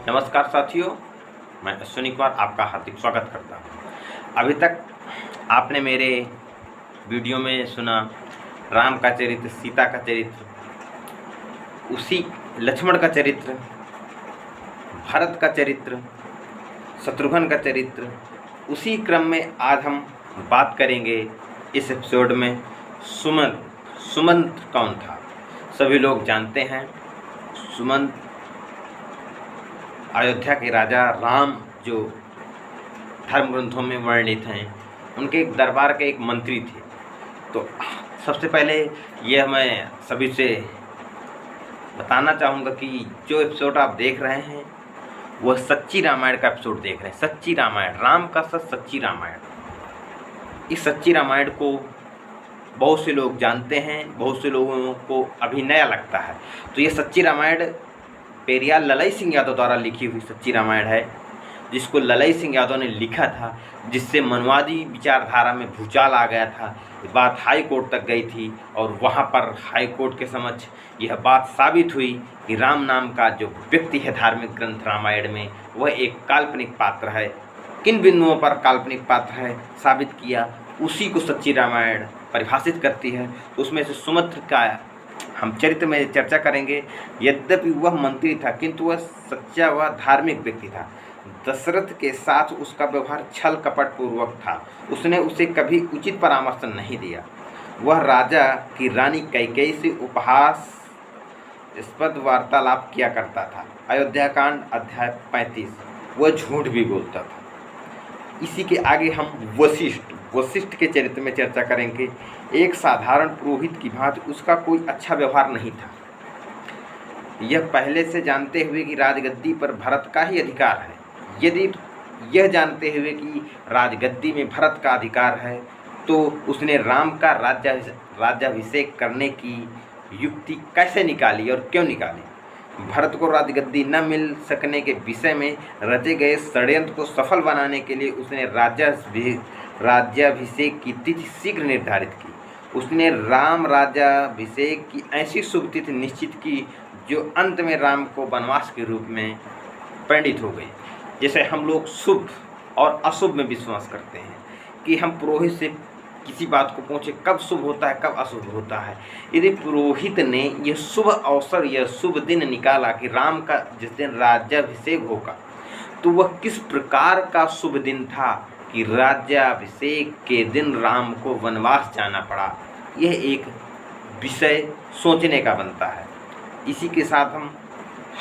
नमस्कार साथियों, मैं अश्विनी कुमार आपका हार्दिक स्वागत करता हूँ। अभी तक आपने मेरे वीडियो में सुना राम का चरित्र, सीता का चरित्र, उसी लक्ष्मण का चरित्र, भरत का चरित्र, शत्रुघ्न का चरित्र। उसी क्रम में आज हम बात करेंगे इस एपिसोड में सुमंत। सुमंत कौन था? सभी लोग जानते हैं सुमंत अयोध्या के राजा राम, जो धर्म ग्रंथों में वर्णित हैं, उनके एक दरबार के एक मंत्री थे। तो सबसे पहले यह मैं सभी से बताना चाहूँगा कि जो एपिसोड आप देख रहे हैं वह सच्ची रामायण का एपिसोड देख रहे हैं। सच्ची रामायण, राम का सच, सच्ची रामायण। इस सच्ची रामायण को बहुत से लोग जानते हैं, बहुत से लोगों को अभी नया लगता है। तो ये सच्ची रामायण पेरियार ललई सिंह यादव द्वारा लिखी हुई सच्ची रामायण है, जिसको ललई सिंह यादव ने लिखा था, जिससे मनवादी विचारधारा में भूचाल आ गया था। बात हाई कोर्ट तक गई थी और वहाँ पर हाई कोर्ट के समक्ष यह बात साबित हुई कि राम नाम का जो व्यक्ति है धार्मिक ग्रंथ रामायण में, वह एक काल्पनिक पात्र है। किन बिंदुओं पर काल्पनिक पात्र है साबित किया, उसी को सच्ची रामायण परिभाषित करती है। उसमें से सुमंत का हम चरित्र में चर्चा करेंगे। यद्यपि वह मंत्री था, किंतु वह सच्चा व धार्मिक व्यक्ति था। दशरथ के साथ उसका व्यवहार छल कपट पूर्वक था। उसने उसे कभी उचित परामर्श नहीं दिया। वह राजा की रानी कैकेयी से उपहासास्पद वार्तालाप किया करता था। अयोध्याकांड अध्याय 35। वह झूठ भी बोलता था। इसी के आगे हम वशिष्ठ के चरित्र में चर्चा करेंगे। एक साधारण पुरोहित की भांति उसका कोई अच्छा व्यवहार नहीं था। यह पहले से जानते हुए कि राजगद्दी पर भरत का ही अधिकार है, यदि यह जानते हुए कि राजगद्दी में भरत का अधिकार है, तो उसने राम का राज्याभिषेक करने की युक्ति कैसे निकाली और क्यों निकाली? भरत को राजगद्दी न मिल सकने के विषय में रचे गए षड्यंत्र को सफल बनाने के लिए उसने राज्याभिषेक की तिथि शीघ्र निर्धारित की। उसने राम राज्याभिषेक की ऐसी शुभ तिथि निश्चित की जो अंत में राम को वनवास के रूप में परिणित हो गई। जैसे हम लोग शुभ और अशुभ में विश्वास करते हैं कि हम पुरोहित से किसी बात को पूछे कब शुभ होता है, कब अशुभ होता है। यदि पुरोहित ने यह शुभ अवसर, यह शुभ दिन निकाला कि राम का जिस दिन राज्याभिषेक होगा, तो वह किस प्रकार का शुभ दिन था कि राज्याभिषेक के दिन राम को वनवास जाना पड़ा। यह एक विषय सोचने का बनता है। इसी के साथ हम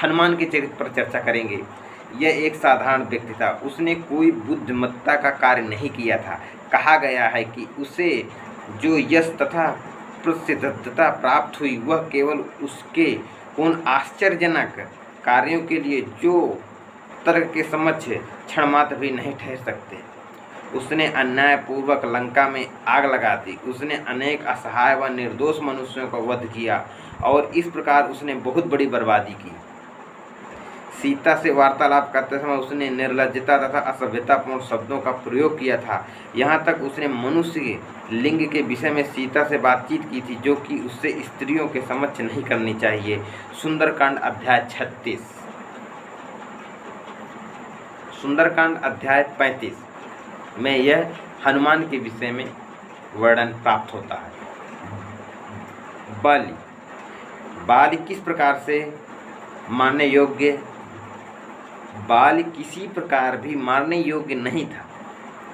हनुमान के चरित्र पर चर्चा करेंगे। यह एक साधारण व्यक्ति था। उसने कोई बुद्धिमत्ता का कार्य नहीं किया था। कहा गया है कि उसे जो यश तथा प्रसिद्धता प्राप्त हुई, वह केवल उसके उन आश्चर्यजनक कार्यों के लिए जो तर्क के समक्ष क्षणमात्र भी नहीं ठहर सकते। उसने अन्यायपूर्वक लंका में आग लगा दी। उसने अनेक असहाय व निर्दोष मनुष्यों का वध किया और इस प्रकार उसने बहुत बड़ी बर्बादी की। सीता से वार्तालाप करते समय उसने निर्लज्जता तथा असभ्यतापूर्ण शब्दों का प्रयोग किया था। यहाँ तक उसने मनुष्य लिंग के विषय में सीता से बातचीत की थी, जो कि उससे स्त्रियों के समक्ष नहीं करनी चाहिए। सुंदरकांड अध्याय 36। सुंदरकांड अध्याय 35 में यह हनुमान के विषय में वर्णन प्राप्त होता है। बाली किस प्रकार से मारने योग्य? बाली किसी प्रकार भी मारने योग्य नहीं था।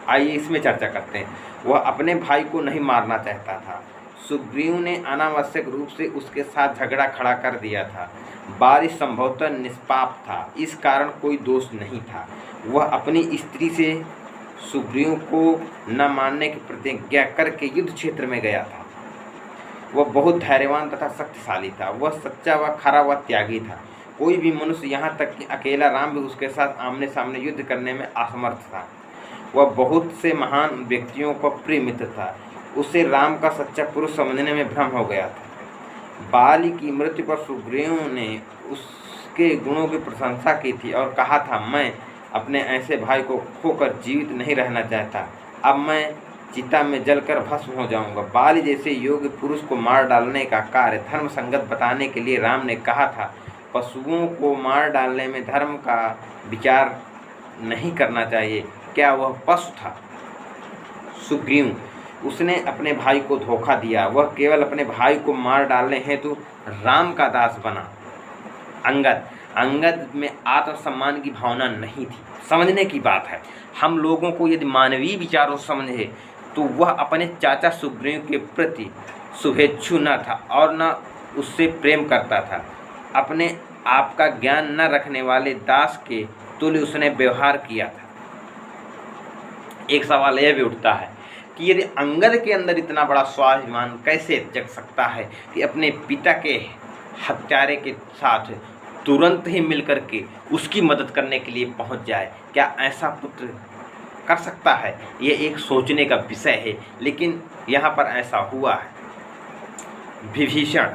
आइए इसमें चर्चा करते हैं। वह अपने भाई को नहीं मारना चाहता था। सुग्रीव ने अनावश्यक रूप से उसके साथ झगड़ा खड़ा कर दिया था। बाली संभवतः निष्पाप था, इस कारण कोई दोष नहीं था। वह अपनी स्त्री से सुग्रीव को न मारने की प्रतिज्ञा करके युद्ध क्षेत्र में गया था। वह बहुत धैर्यवान तथा शक्तिशाली था। वह सच्चा व खरा व त्यागी था। कोई भी मनुष्य, यहाँ तक कि अकेला राम भी उसके साथ आमने सामने युद्ध करने में असमर्थ था। वह बहुत से महान व्यक्तियों का प्रिय मित्र था। उसे राम का सच्चा पुरुष समझने में भ्रम हो गया था। बाली की मृत्यु पर सुग्रीव ने उसके गुणों की प्रशंसा की थी और कहा था, मैं अपने ऐसे भाई को खोकर जीवित नहीं रहना चाहता। अब मैं चिता में जलकर भस्म हो जाऊंगा। बाली जैसे योग्य पुरुष को मार डालने का कार्य धर्म संगत बताने के लिए राम ने कहा था, पशुओं को मार डालने में धर्म का विचार नहीं करना चाहिए। क्या वह पशु था? सुग्रीव, उसने अपने भाई को धोखा दिया, वह केवल अपने भाई को मार डालने हेतु राम का दास बना। अंगद में आत्मसम्मान की भावना नहीं थी। समझने की बात है, हम लोगों को यदि मानवीय विचारों से समझे तो वह अपने चाचा सुग्रीव के प्रति शुभेच्छु न था और न उससे प्रेम करता था। अपने आप का ज्ञान न रखने वाले दास के तुल्य उसने व्यवहार किया था। एक सवाल यह भी उठता है कि यदि अंगद के अंदर इतना बड़ा स्वाभिमान कैसे जग सकता है कि अपने पिता के हत्यारे के साथ तुरंत ही मिलकर के उसकी मदद करने के लिए पहुंच जाए। क्या ऐसा पुत्र कर सकता है? ये एक सोचने का विषय है, लेकिन यहाँ पर ऐसा हुआ है। विभीषण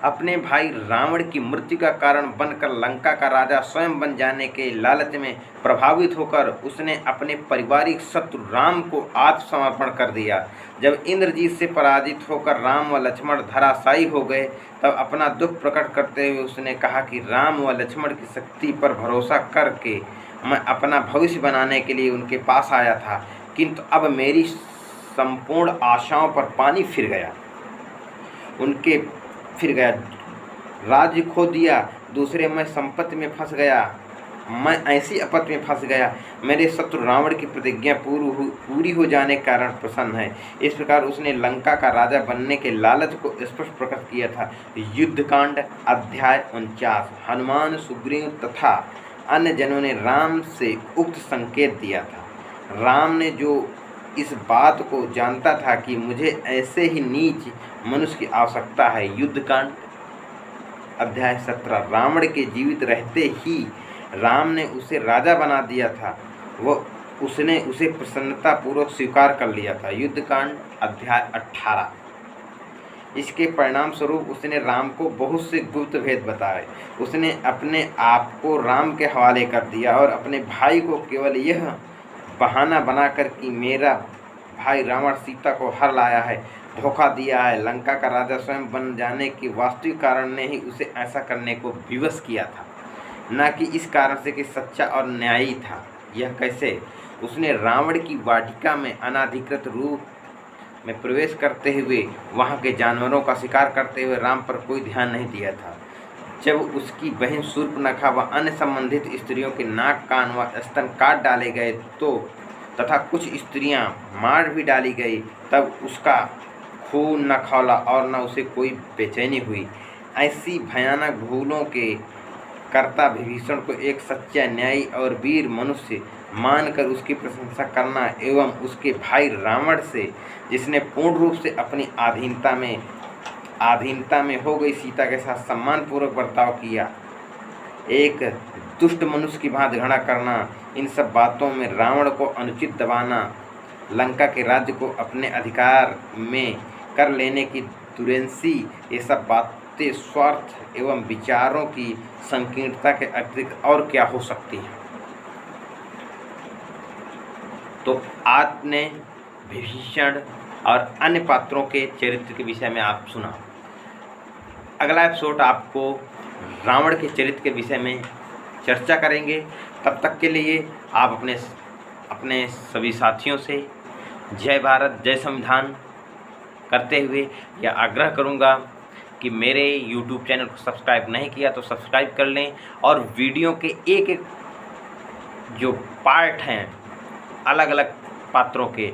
अपने भाई रावण की मृत्यु का कारण बनकर लंका का राजा स्वयं बन जाने के लालच में प्रभावित होकर उसने अपने पारिवारिक शत्रु राम को आत्मसमर्पण कर दिया। जब इंद्रजीत से पराजित होकर राम व लक्ष्मण धराशायी हो गए, तब अपना दुख प्रकट करते हुए उसने कहा कि राम व लक्ष्मण की शक्ति पर भरोसा करके मैं अपना भविष्य बनाने के लिए उनके पास आया था, किंतु अब मेरी संपूर्ण आशाओं पर पानी फिर गया। राज्य खो दिया, दूसरे मैं संपत्ति में फंस गया, मैं ऐसी आपत्ति में फंस गया। मेरे शत्रु रावण की प्रतिज्ञा पूरी हो जाने के कारण प्रसन्न है। इस प्रकार उसने लंका का राजा बनने के लालच को स्पष्ट प्रकट किया था। युद्धकांड अध्याय 49। हनुमान, सुग्रीव तथा अन्य जनों ने राम से उक्त संकेत दिया था। राम ने जो इस बात को जानता था कि मुझे ऐसे ही नीच मनुष्य की आवश्यकता है। युद्धकांड अध्याय 17। रावण के जीवित रहते ही राम ने उसे राजा बना दिया था, उसने उसे प्रसन्नतापूर्वक स्वीकार कर लिया था। युद्धकांड अध्याय 18। इसके परिणाम स्वरूप उसने राम को बहुत से गुप्त भेद बताए। उसने अपने आप को राम के हवाले कर दिया और अपने भाई को केवल यह बहाना बनाकर कि मेरा भाई रावण सीता को हर लाया है, धोखा दिया है। लंका का राजा स्वयं बन जाने के वास्तविक कारण ने ही उसे ऐसा करने को विवश किया था, न कि इस कारण से कि सच्चा और न्यायी था। यह कैसे? उसने रावण की वाटिका में अनाधिकृत रूप में प्रवेश करते हुए वहाँ के जानवरों का शिकार करते हुए राम पर कोई ध्यान नहीं दिया था। जब उसकी बहन शूर्पणखा व अन्य संबंधित स्त्रियों के नाक, कान व स्तन काट डाले गए तथा कुछ स्त्रियां मार भी डाली गई, तब उसका खून न खौला और न उसे कोई बेचैनी हुई। ऐसी भयानक भूलों के कर्ता विभीषण को एक सच्चा, न्यायी और वीर मनुष्य मानकर उसकी प्रशंसा करना एवं उसके भाई रावण से, जिसने पूर्ण रूप से अपनी अधीनता में हो गई सीता के साथ सम्मानपूर्वक बर्ताव किया, एक दुष्ट मनुष्य की भांति घृणा करना, इन सब बातों में रावण को अनुचित दबाना, लंका के राज्य को अपने अधिकार में कर लेने की दुरेंसी, ये सब बातें स्वार्थ एवं विचारों की संकीर्णता के अतिरिक्त और क्या हो सकती हैं। तो आज ने विभीषण और अन्य पात्रों के चरित्र के विषय में आप सुना। अगला एपिसोड आपको रावण के चरित्र के विषय में चर्चा करेंगे। तब तक के लिए आप अपने सभी साथियों से जय भारत, जय संविधान करते हुए यह आग्रह करूंगा कि मेरे YouTube चैनल को सब्सक्राइब नहीं किया तो सब्सक्राइब कर लें और वीडियो के एक एक जो पार्ट हैं अलग अलग पात्रों के,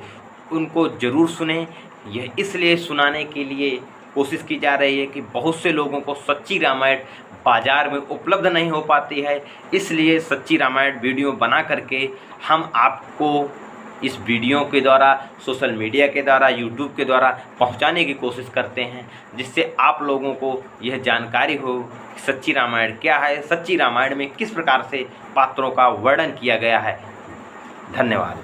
उनको ज़रूर सुनें। यह इसलिए सुनाने के लिए कोशिश की जा रही है कि बहुत से लोगों को सच्ची रामायण बाज़ार में उपलब्ध नहीं हो पाती है, इसलिए सच्ची रामायण वीडियो बना करके हम आपको इस वीडियो के द्वारा, सोशल मीडिया के द्वारा, YouTube के द्वारा पहुंचाने की कोशिश करते हैं, जिससे आप लोगों को यह जानकारी हो कि सच्ची रामायण क्या है, सच्ची रामायण में किस प्रकार से पात्रों का वर्णन किया गया है। धन्यवाद।